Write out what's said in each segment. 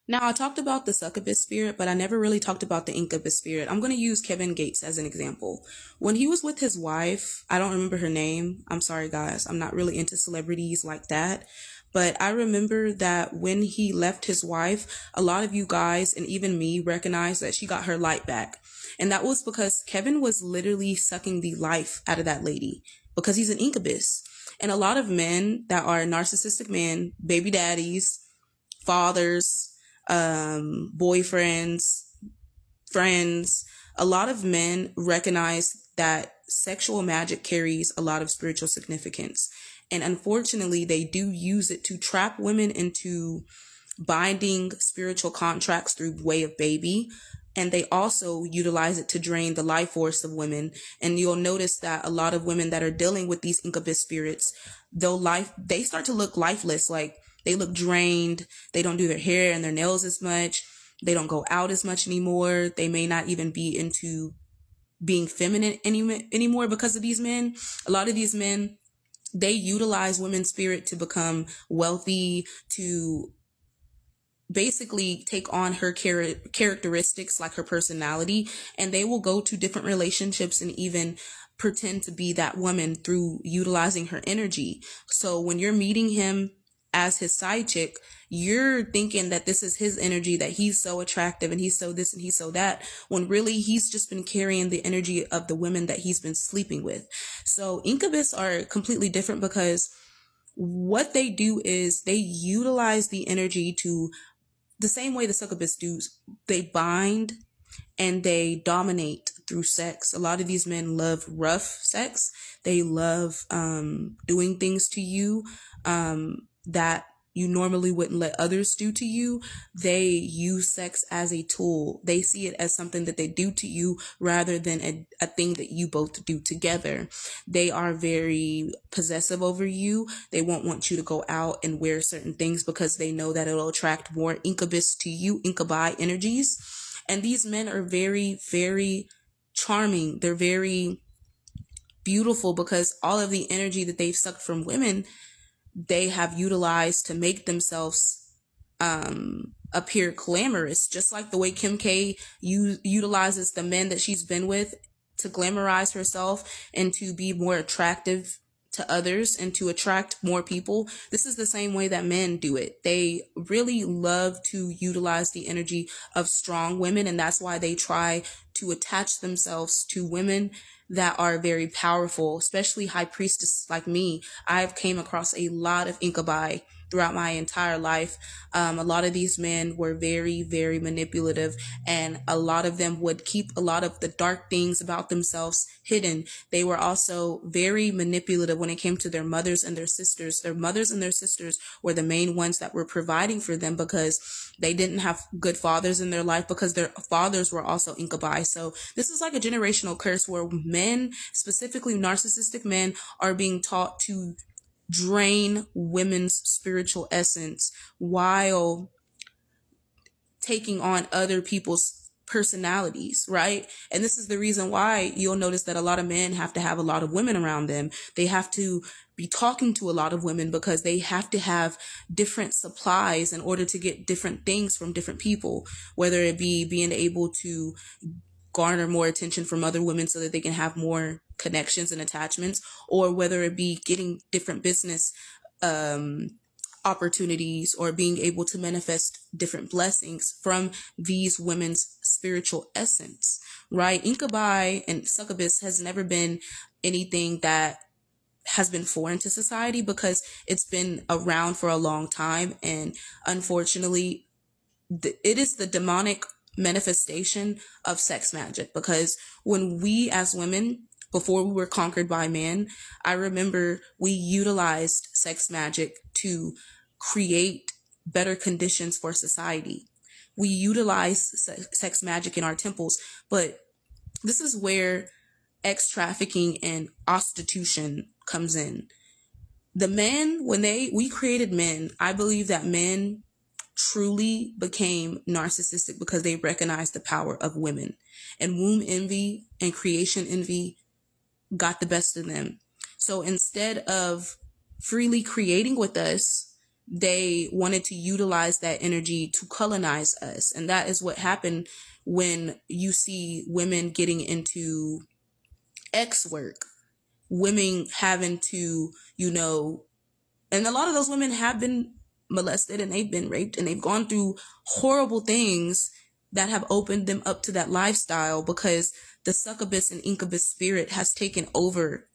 Now, I talked about the succubus spirit, but I never really talked about the incubus spirit. I'm going to use Kevin Gates as an example. When he was with his wife, I don't remember her name. I'm sorry, guys. I'm not really into celebrities like that. But I remember that when he left his wife, a lot of you guys and even me recognized that she got her light back. And that was because Kevin was literally sucking the life out of that lady because he's an incubus. And a lot of men that are narcissistic men, baby daddies, fathers, boyfriends, friends, a lot of men recognize that sexual magic carries a lot of spiritual significance. And unfortunately, they do use it to trap women into binding spiritual contracts through way of baby. And they also utilize it to drain the life force of women. And you'll notice that a lot of women that are dealing with these incubus spirits, they start to look lifeless. Like they look drained. They don't do their hair and their nails as much. They don't go out as much anymore. They may not even be into being feminine anymore because of these men. A lot of these men, they utilize women's spirit to become wealthy, to basically take on her characteristics, like her personality, and they will go to different relationships and even pretend to be that woman through utilizing her energy. So when you're meeting him as his side chick, you're thinking that this is his energy, that he's so attractive and he's so this and he's so that, when really he's just been carrying the energy of the women that he's been sleeping with. So incubus are completely different because what they do is they utilize the energy to the same way the succubus do. They bind and they dominate through sex. A lot of these men love rough sex. They love doing things to you that you normally wouldn't let others do to you. They use sex as a tool. They see it as something that they do to you rather than a thing that you both do together. They are very possessive over you. They won't want you to go out and wear certain things because they know that it'll attract more incubus to you, incubi energies. And these men are very, very charming. They're very beautiful because all of the energy that they've sucked from women, they have utilized to make themselves appear glamorous, just like the way Kim K utilizes the men that she's been with to glamorize herself and to be more attractive to others and to attract more people. This is the same way that men do it. They really love to utilize the energy of strong women, and that's why they try to attach themselves to women that are very powerful, especially high priestesses like me. I've came across a lot of incubi throughout my entire life. A lot of these men were very, very manipulative, and a lot of them would keep a lot of the dark things about themselves hidden. They were also very manipulative when it came to their mothers and their sisters. Their mothers and their sisters were the main ones that were providing for them because they didn't have good fathers in their life, because their fathers were also incubi. So this is like a generational curse where men, specifically narcissistic men, are being taught to drain women's spiritual essence while taking on other people's personalities, right? And this is the reason why you'll notice that a lot of men have to have a lot of women around them. They have to be talking to a lot of women because they have to have different supplies in order to get different things from different people, whether it be being able to garner more attention from other women so that they can have more connections and attachments, or whether it be getting different business opportunities or being able to manifest different blessings from these women's spiritual essence, right? Incubi and succubus has never been anything that has been foreign to society because it's been around for a long time. And unfortunately, it is the demonic manifestation of sex magic, because when we as women, before we were conquered by men, I remember we utilized sex magic to create better conditions for society. We utilize sex magic in our temples, but this is where X trafficking and prostitution comes in. The men, we created men, I believe that men truly became narcissistic because they recognized the power of women, and womb envy and creation envy got the best of them. So instead of freely creating with us, they wanted to utilize that energy to colonize us. And that is what happened when you see women getting into X work, women having to, and a lot of those women have been molested and they've been raped and they've gone through horrible things that have opened them up to that lifestyle, because the succubus and incubus spirit has taken over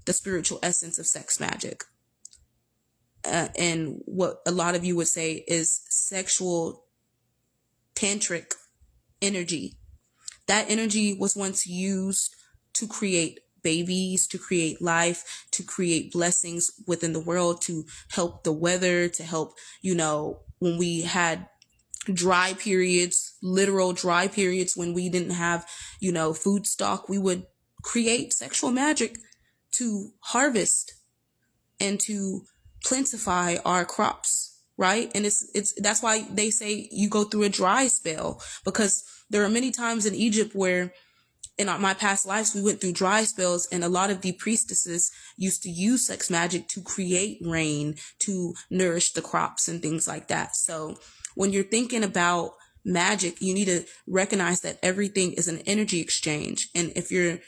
the spiritual essence of sex magic. And what a lot of you would say is sexual tantric energy. That energy was once used to create babies, to create life, to create blessings within the world, to help the weather, to help, when we had dry periods, literal dry periods, when we didn't have, food stock, we would create sexual magic to harvest and to plentify our crops, right? And it's that's why they say you go through a dry spell, because there are many times in Egypt where in my past lives we went through dry spells, and a lot of the priestesses used to use sex magic to create rain, to nourish the crops and things like that. So when you're thinking about magic, you need to recognize that everything is an energy exchange. And if you're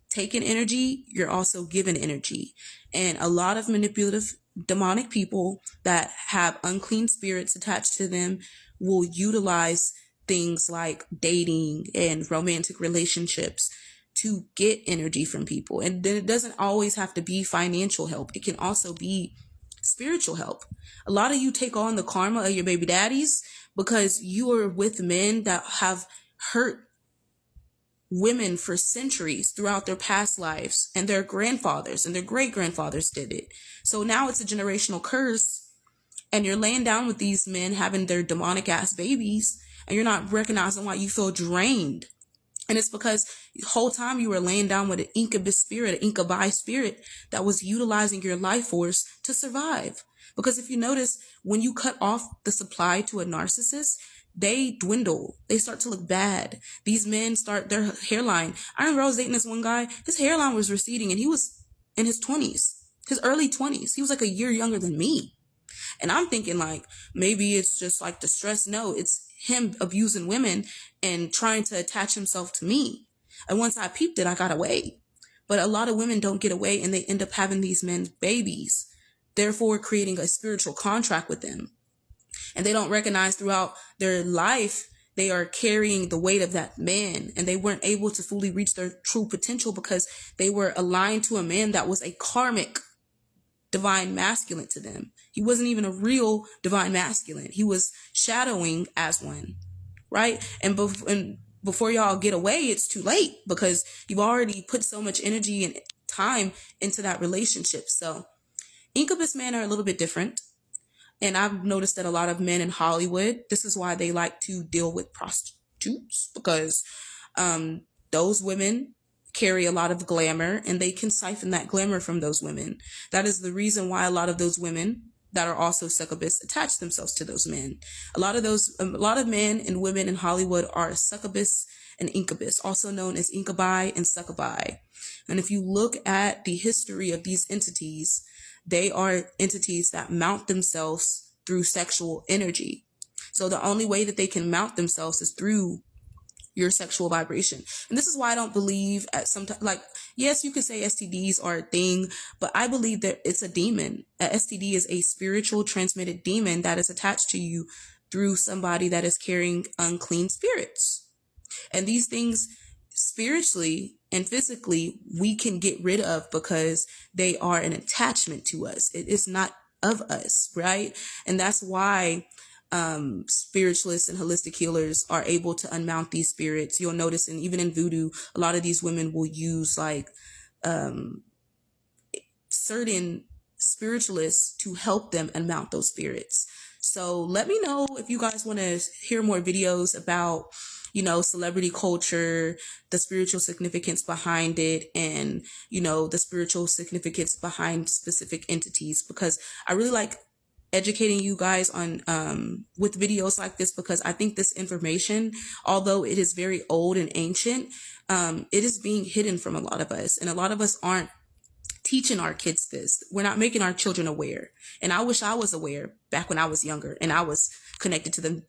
taking energy, you're also giving energy. And a lot of manipulative demonic people that have unclean spirits attached to them will utilize things like dating and romantic relationships to get energy from people. And then it doesn't always have to be financial help. It can also be spiritual help. A lot of you take on the karma of your baby daddies because you are with men that have hurt women for centuries throughout their past lives, and their grandfathers and their great grandfathers did it. So now it's a generational curse, and you're laying down with these men having their demonic ass babies, and you're not recognizing why you feel drained. And it's because the whole time you were laying down with an incubus spirit, an incubi spirit that was utilizing your life force to survive. Because if you notice, when you cut off the supply to a narcissist, they dwindle. They start to look bad. These men start their hairline. I remember I was dating this one guy. His hairline was receding, and he was in his 20s, his early 20s. He was like a year younger than me. And I'm thinking like, maybe it's just like the stress. No, it's him abusing women and trying to attach himself to me. And once I peeped it, I got away. But a lot of women don't get away, and they end up having these men's babies, therefore creating a spiritual contract with them. And they don't recognize throughout their life, they are carrying the weight of that man, and they weren't able to fully reach their true potential because they were aligned to a man that was a karmic divine masculine to them. He wasn't even a real divine masculine. He was shadowing as one, right? And before y'all get away, it's too late, because you've already put so much energy and time into that relationship. So incubus men are a little bit different. And I've noticed that a lot of men in Hollywood, this is why they like to deal with prostitutes, because those women carry a lot of glamour, and they can siphon that glamour from those women. That is the reason why a lot of those women that are also succubus attach themselves to those men. A lot of men and women in Hollywood are succubus and incubus, also known as incubi and succubi. And if you look at the history of these entities, they are entities that mount themselves through sexual energy. So the only way that they can mount themselves is through your sexual vibration. And this is why I don't believe at sometimes, like, yes, you could say STDs are a thing, but I believe that it's a demon. A STD is a spiritual transmitted demon that is attached to you through somebody that is carrying unclean spirits. And these things spiritually and physically we can get rid of because they are an attachment to us. It is not of us, right? And that's why spiritualists and holistic healers are able to unmount these spirits. You'll notice, and even in voodoo, a lot of these women will use like certain spiritualists to help them unmount those spirits. So let me know if you guys want to hear more videos about, you know, celebrity culture, the spiritual significance behind it, and, you know, the spiritual significance behind specific entities, because I really like educating you guys on with videos like this, because I think this information, although it is very old and ancient, it is being hidden from a lot of us, and a lot of us aren't teaching our kids this. We're not making our children aware. And I wish I was aware back when I was younger and I was connected to them